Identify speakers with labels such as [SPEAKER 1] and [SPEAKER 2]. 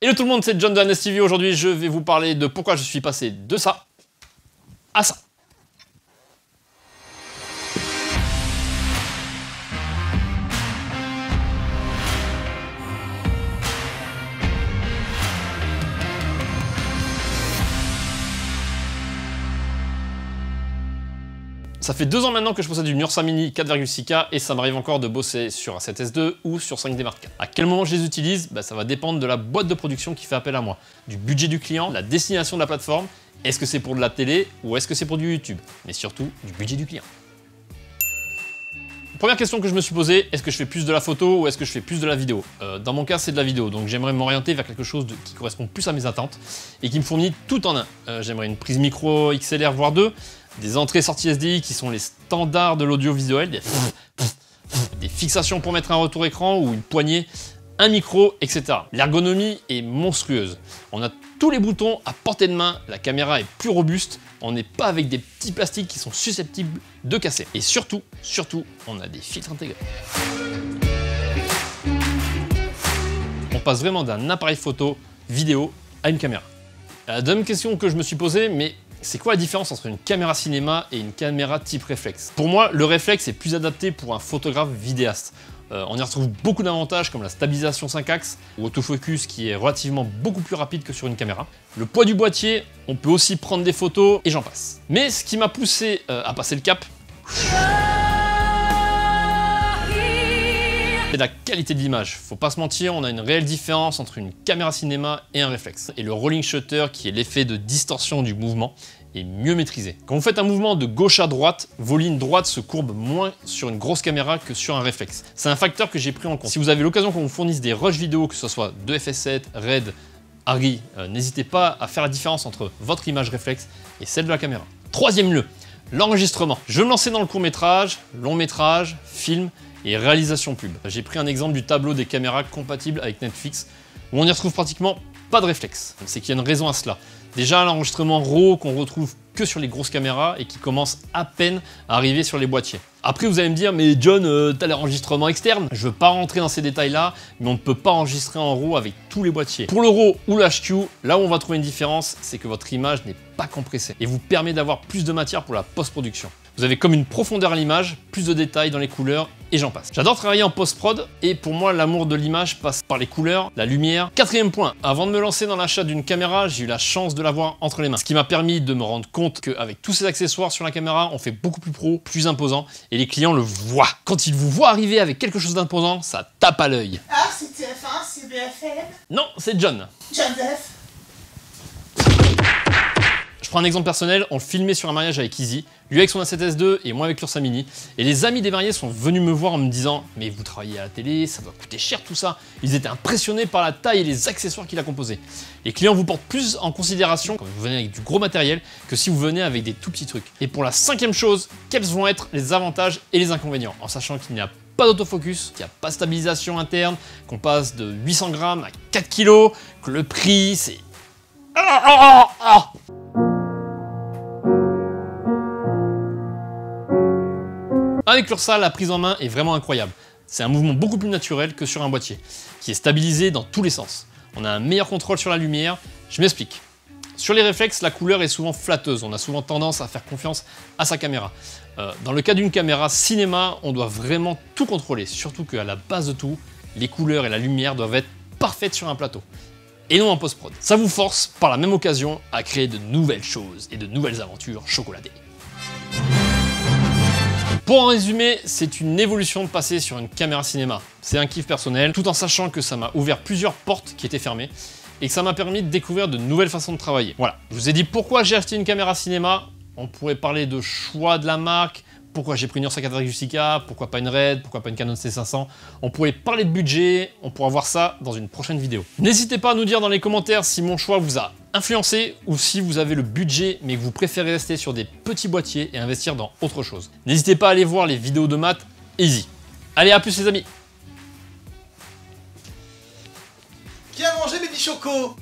[SPEAKER 1] Hello tout le monde, c'est John de Hannes TV. Aujourd'hui, je vais vous parler de pourquoi je suis passé de ça à ça. Ça fait 2 ans maintenant que je possède une Ursa Mini 4,6K et ça m'arrive encore de bosser sur un 7S2 ou sur 5D Mark IV. À quel moment je les utilise? Ça va dépendre de la boîte de production qui fait appel à moi, du budget du client, la destination de la plateforme, est-ce que c'est pour de la télé ou est-ce que c'est pour du YouTube, mais surtout du budget du client. Première question que je me suis posée, est-ce que je fais plus de la photo ou est-ce que je fais plus de la vidéo? Dans mon cas, c'est de la vidéo, donc j'aimerais m'orienter vers quelque chose qui correspond plus à mes attentes et qui me fournit tout en un. J'aimerais une prise micro XLR voire 2, des entrées-sorties SDI qui sont les standards de l'audiovisuel, des fixations pour mettre un retour écran ou une poignée, un micro, etc. L'ergonomie est monstrueuse. On a tous les boutons à portée de main, la caméra est plus robuste, on n'est pas avec des petits plastiques qui sont susceptibles de casser. Et surtout, on a des filtres intégrés. On passe vraiment d'un appareil photo, vidéo, à une caméra. La deuxième question que je me suis posée, mais c'est quoi la différence entre une caméra cinéma et une caméra type réflexe? Pour moi, le réflexe est plus adapté pour un photographe vidéaste. On y retrouve beaucoup d'avantages comme la stabilisation 5 axes ou autofocus qui est relativement beaucoup plus rapide que sur une caméra. Le poids du boîtier, on peut aussi prendre des photos et j'en passe. Mais ce qui m'a poussé à passer le cap, c'est la qualité de l'image. Faut pas se mentir, on a une réelle différence entre une caméra cinéma et un réflexe. Et le rolling shutter, qui est l'effet de distorsion du mouvement, est mieux maîtrisé. Quand vous faites un mouvement de gauche à droite, vos lignes droites se courbent moins sur une grosse caméra que sur un réflexe. C'est un facteur que j'ai pris en compte. Si vous avez l'occasion qu'on vous fournisse des rushs vidéo, que ce soit de FS7, RED, ARRI, n'hésitez pas à faire la différence entre votre image réflexe et celle de la caméra. Troisième lieu, l'enregistrement. Je vais me lancer dans le court-métrage, long-métrage, film et réalisation pub. J'ai pris un exemple du tableau des caméras compatibles avec Netflix, où on n'y retrouve pratiquement pas de réflexe. C'est qu'il y a une raison à cela. Déjà, l'enregistrement RAW qu'on retrouve que sur les grosses caméras et qui commence à peine à arriver sur les boîtiers. Après, vous allez me dire, mais John, t'as l'enregistrement externe. Je veux pas rentrer dans ces détails-là, mais on ne peut pas enregistrer en RAW avec tous les boîtiers. Pour le RAW ou l'HQ, là où on va trouver une différence, c'est que votre image n'est pas compressée et vous permet d'avoir plus de matière pour la post-production. Vous avez comme une profondeur à l'image, plus de détails dans les couleurs et j'en passe. J'adore travailler en post-prod et pour moi l'amour de l'image passe par les couleurs, la lumière. Quatrième point, avant de me lancer dans l'achat d'une caméra, j'ai eu la chance de l'avoir entre les mains. Ce qui m'a permis de me rendre compte qu'avec tous ces accessoires sur la caméra, on fait beaucoup plus pro, plus imposant et les clients le voient. Quand ils vous voient arriver avec quelque chose d'imposant, ça tape à l'œil.
[SPEAKER 2] Ah, c'est TF1, c'est BFM.
[SPEAKER 1] Non, c'est John.
[SPEAKER 2] John Def.
[SPEAKER 1] Je prends un exemple personnel, on le filmait sur un mariage avec Easy, lui avec son A7S2 et moi avec l'Ursa Mini. Et les amis des mariés sont venus me voir en me disant « Mais vous travaillez à la télé, ça doit coûter cher tout ça ». Ils étaient impressionnés par la taille et les accessoires qu'il a composés. Les clients vous portent plus en considération quand vous venez avec du gros matériel que si vous venez avec des tout petits trucs. Et pour la cinquième chose, quels vont être les avantages et les inconvénients? En sachant qu'il n'y a pas d'autofocus, qu'il n'y a pas de stabilisation interne, qu'on passe de 800 grammes à 4 kg, que le prix c'est... Avec l'Ursa, la prise en main est vraiment incroyable. C'est un mouvement beaucoup plus naturel que sur un boîtier, qui est stabilisé dans tous les sens. On a un meilleur contrôle sur la lumière. Je m'explique. Sur les réflexes, la couleur est souvent flatteuse. On a souvent tendance à faire confiance à sa caméra. Dans le cas d'une caméra cinéma, on doit vraiment tout contrôler. Surtout qu'à la base de tout, les couleurs et la lumière doivent être parfaites sur un plateau. Et non en post-prod. Ça vous force, par la même occasion, à créer de nouvelles choses et de nouvelles aventures chocolatées. Pour en résumer, c'est une évolution de passer sur une caméra cinéma. C'est un kiff personnel, tout en sachant que ça m'a ouvert plusieurs portes qui étaient fermées et que ça m'a permis de découvrir de nouvelles façons de travailler. Voilà, je vous ai dit pourquoi j'ai acheté une caméra cinéma. On pourrait parler de choix de la marque, pourquoi j'ai pris une Ursa 4,6K, pourquoi pas une RED, pourquoi pas une Canon C500. On pourrait parler de budget, on pourra voir ça dans une prochaine vidéo. N'hésitez pas à nous dire dans les commentaires si mon choix vous a influencé ou si vous avez le budget mais que vous préférez rester sur des petits boîtiers et investir dans autre chose. N'hésitez pas à aller voir les vidéos de maths easy. Allez, à plus les amis.
[SPEAKER 2] Qui a mangé mes petits chocos?